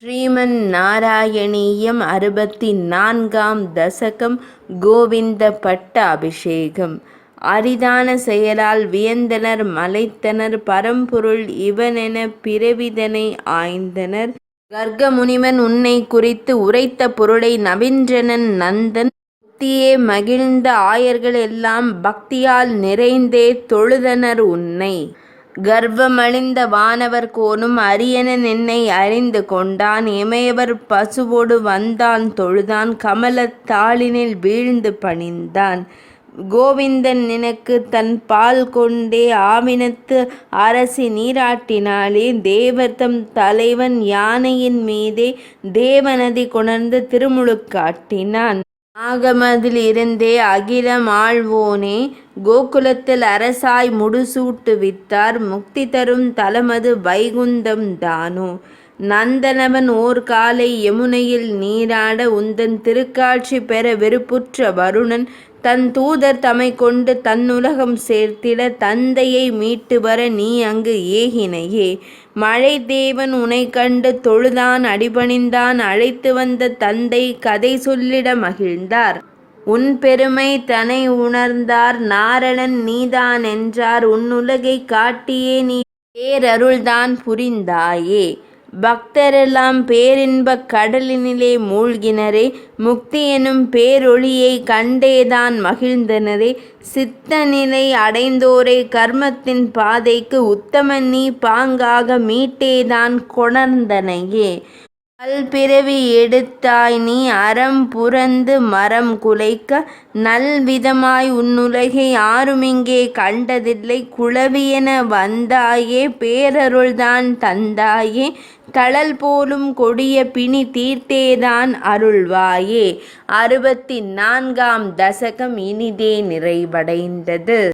ஸ்ரீமன் நாராயணீயம் 64ஆம் தசகம் கோவிந்த பட்ட அபிஷேகம். அரிதான செயலால் வியந்தனர் மலைத்தனர் பரம்பொருள் இவனெனப் பிறவிதனை ஆய்ந்தனர். கர்க முனிவன் உன்னை குறித்து உரைத்த பொருளை நவின்றனன் நந்தன் முத்தியே மகிழ்ந்த ஆயர்கள் எல்லாம் பக்தியால் நிறைந்தே தொழுதனர் உன்னை. கர்வமழிந்த வானவர் கோனும் அரியனன் என்னை அறிந்து கொண்டான். இமையவர் பசுவொடு வந்தான் தொழுதான் கமலத் தாளினில் வீழ்ந்து பணிந்தான். கோவிந்தன் நினக்கு தன் பால் கொண்டே ஆவினத்து அரசி நீராட்டினாளே. தேவர்தம் தலைவன் யானையின் மீதே தேவநதி கொணர்ந்து திருமுழுக்காட்டினான். ஆகமதில் இருந்தே அகிலம் ஆள்வோனே கோகுலத்தில் அரசாய் முடிசூட்டுவித்தார். முக்தி தரும் தலமது வைகுந்தம் தானோ. நந்தனவன் ஓர் காலை யமுனையில் நீராட உந்தன் திருக்காட்சி பெற விருப்புற்ற வருணன் தன் தூதர் தமை கொண்டு தன்னுலகம் சேர்த்திட தந்தையை மீட்டு வர நீ அங்கு ஏகினையே. மழை தேவன் உனை கண்டு தொழுதான் அடிபணிந்தான். அழைத்து வந்த தந்தை கதை சொல்லிட மகிழ்ந்தார். உன் பெருமை தனை உணர்ந்தார் நாரணன் நீதான் என்றார். உன்னுலகை காட்டியே நீ பேரருள்தான் புரிந்தாயே. பக்தரெல்லாம் பேரின்பக் கடலினிலே மூழ்கினரே. முக்தி எனும் பேரொளியை கண்டேதான் மகிழ்ந்தனரே. சித்த நிலை அடைந்தோரை கர்மத்தின் பாதைக்கு உத்தமன் நீ பாங்காக மீட்டேதான் கொணர்ந்தனையே. பல்பிறவி எடுத்தாய் நீ அறம் புரந்து மரம் குலைக்க. நல்விதமாய் உன்னுலகை யாருமிங்கே கண்டதில்லை. குளவியென வந்தாயே பேரருள்தான் தந்தாயே. தழல் போலும் கொடிய பிணி தீர்த்தேதான் அருள்வாயே. 64ஆம் தசகம் இனிதே நிறைவடைந்தது.